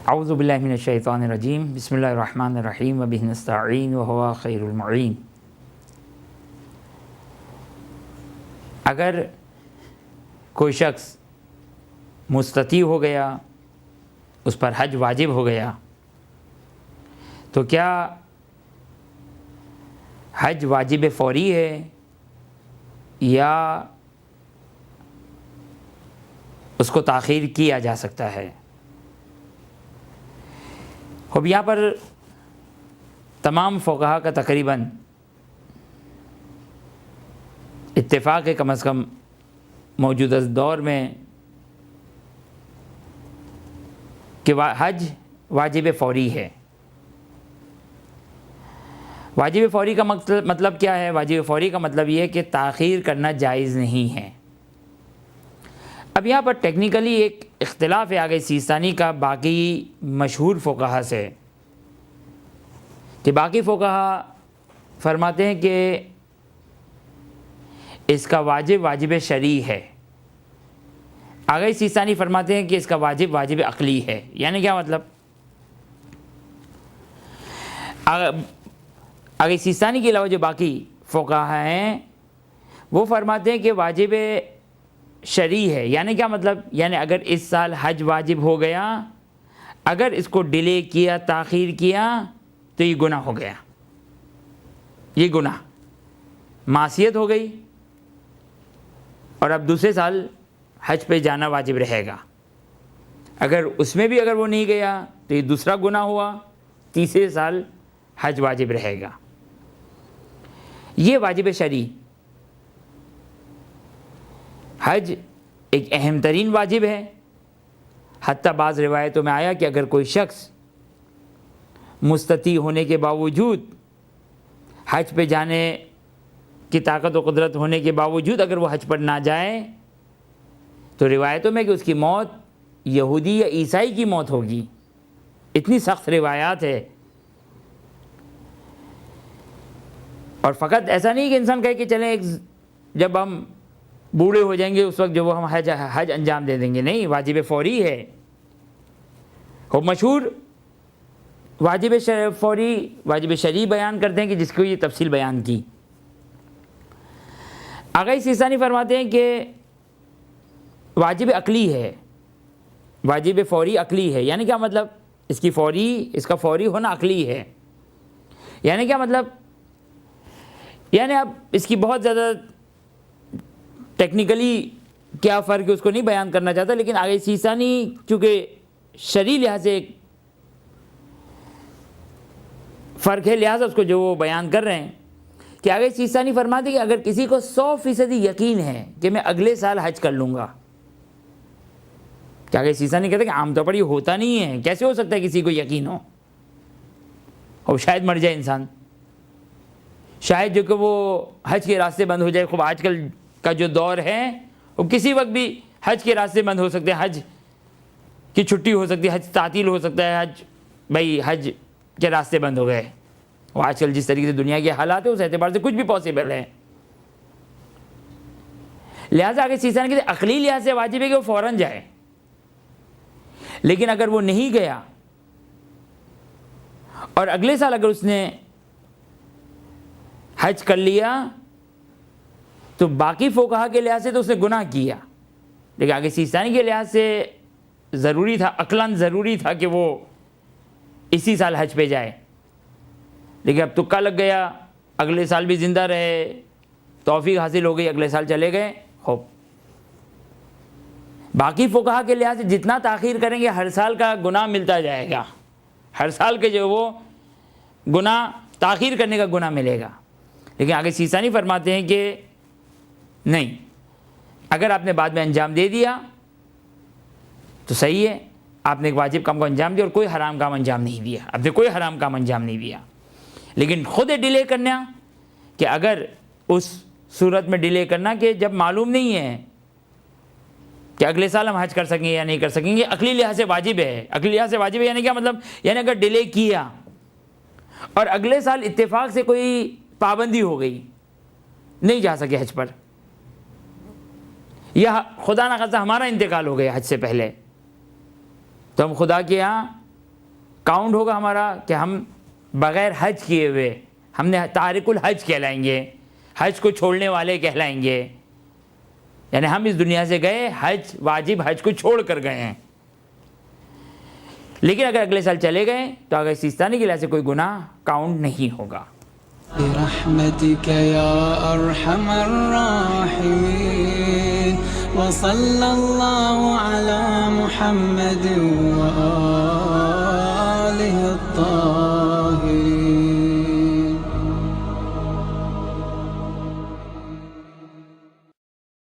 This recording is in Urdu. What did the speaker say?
اعوذ باللہ من الشیطان الرجیم بسم اللہ الرحمن الرحیم وبہ نستعین وہو خیر المعین۔ اگر کوئی شخص مستطیع ہو گیا، اس پر حج واجب ہو گیا، تو کیا حج واجب فوری ہے یا اس کو تاخیر کیا جا سکتا ہے؟ اب یہاں پر تمام فقہا کا تقریباً اتفاق ہے، کم از کم موجودہ دور میں، کہ حج واجب فوری ہے۔ واجب فوری کا مطلب کیا ہے؟ واجب فوری کا مطلب یہ ہے کہ تاخیر کرنا جائز نہیں ہے۔ اب یہاں پر ٹیکنیکلی ایک اختلاف ہے آگے سیستانی کا باقی مشہور فقہا سے، کہ باقی فقہا فرماتے ہیں کہ اس کا واجب شرعی ہے، آگے سیستانی فرماتے ہیں کہ اس کا واجب عقلی ہے۔ یعنی کیا مطلب؟ آگے سیستانی کے علاوہ جو باقی فقہا ہیں وہ فرماتے ہیں کہ واجب شرعی ہے۔ یعنی کیا مطلب؟ یعنی اگر اس سال حج واجب ہو گیا، اگر اس کو ڈیلے کیا، تاخیر کیا، تو یہ گناہ ہو گیا، یہ گناہ معصیت ہو گئی، اور اب دوسرے سال حج پہ جانا واجب رہے گا۔ اگر اس میں بھی اگر وہ نہیں گیا تو یہ دوسرا گناہ ہوا، تیسرے سال حج واجب رہے گا۔ یہ واجب شرعی۔ حج ایک اہم ترین واجب ہے، حتیٰ بعض روایتوں میں آیا کہ اگر کوئی شخص مستطیع ہونے کے باوجود، حج پہ جانے کی طاقت و قدرت ہونے کے باوجود اگر وہ حج پر نہ جائے تو روایتوں میں کہ اس کی موت یہودی یا عیسائی کی موت ہوگی۔ اتنی سخت روایات ہے۔ اور فقط ایسا نہیں کہ انسان کہے کہ چلیں جب ہم بوڑھے ہو جائیں گے اس وقت جو وہ ہم حج انجام دے دیں گے، نہیں، واجب فوری ہے۔ وہ مشہور واجب فوری واجب شرعی بیان کرتے ہیں کہ جس کو یہ تفصیل بیان کی۔ آگاہی سیستانی فرماتے ہیں کہ واجب عقلی ہے، واجب فوری عقلی ہے۔ یعنی کیا مطلب؟ اس کا فوری ہونا عقلی ہے۔ یعنی کیا مطلب؟ یعنی اب اس کی بہت زیادہ ٹیکنیکلی کیا فرق ہے اس کو نہیں بیان کرنا چاہتا، لیکن آگے سیستانی چونکہ شرعی لحاظ سے ایک فرق ہے، لہٰذا اس کو جو وہ بیان کر رہے ہیں کہ آگے سیستانی فرماتے کہ اگر کسی کو 100% یقین ہے کہ میں اگلے سال حج کر لوں گا، کہ آگے سیستانی کہتے ہیں کہ عام طور پر یہ ہوتا نہیں ہے، کیسے ہو سکتا ہے کسی کو یقین ہو؟ اور شاید مر جائے انسان، شاید جو کہ وہ حج کے راستے بند ہو جائے۔ خوب آج کل کا جو دور ہے وہ کسی وقت بھی حج کے راستے بند ہو سکتے ہیں، حج کی چھٹی ہو سکتی ہے، حج تعطیل ہو سکتا ہے، حج کے راستے بند ہو گئے۔ وہ آج کل جس طریقے سے دنیا کے حالات ہیں اس اعتبار سے کچھ بھی پاسبل ہے۔ لہٰذا آگے سیستانی کہتے ہیں عقلی لحاظ سے واجب ہے کہ وہ فوراً جائے، لیکن اگر وہ نہیں گیا اور اگلے سال اگر اس نے حج کر لیا تو باقی فقہا کے لحاظ سے تو اس نے گناہ کیا، لیکن آگے سیستانی کے لحاظ سے ضروری تھا، عقلاً ضروری تھا کہ وہ اسی سال حج پہ جائے، لیکن اب تکا لگ گیا، اگلے سال بھی زندہ رہے، توفیق حاصل ہو گئی، اگلے سال چلے گئے۔ خوب باقی فقہا کے لحاظ سے جتنا تاخیر کریں گے ہر سال کا گناہ ملتا جائے گا، ہر سال کے جو وہ گناہ تاخیر کرنے کا گناہ ملے گا۔ لیکن آگے سیستانی فرماتے ہیں کہ نہیں، اگر آپ نے بعد میں انجام دے دیا تو صحیح ہے، آپ نے ایک واجب کام کو انجام دیا اور کوئی حرام کام انجام نہیں دیا، آپ نے کوئی حرام کام انجام نہیں دیا۔ لیکن خود ڈیلے کرنا، کہ اگر اس صورت میں ڈیلے کرنا کہ جب معلوم نہیں ہے کہ اگلے سال ہم حج کر سکیں گے یا نہیں کر سکیں گے، عقلی لحاظ سے واجب ہے۔ عقلی لحاظ سے واجب ہے یعنی کیا مطلب؟ یعنی اگر ڈیلے کیا اور اگلے سال اتفاق سے کوئی پابندی ہو گئی، نہیں جا سکے حج پر، یا خدا نخواستہ ہمارا انتقال ہو گیا حج سے پہلے، تو ہم خدا کے یہاں کاؤنٹ ہوگا ہمارا کہ ہم بغیر حج کیے ہوئے ہم نے تارک الحج کہلائیں گے، حج کو چھوڑنے والے کہلائیں گے، یعنی ہم اس دنیا سے گئے حج واجب حج کو چھوڑ کر گئے ہیں، لیکن اگر اگلے سال چلے گئے تو اگر سیستانی کی لحاظ سے کوئی گناہ کاؤنٹ نہیں ہوگا۔ برحمتك يا أرحم الراحمين وصلى الله على محمد وآله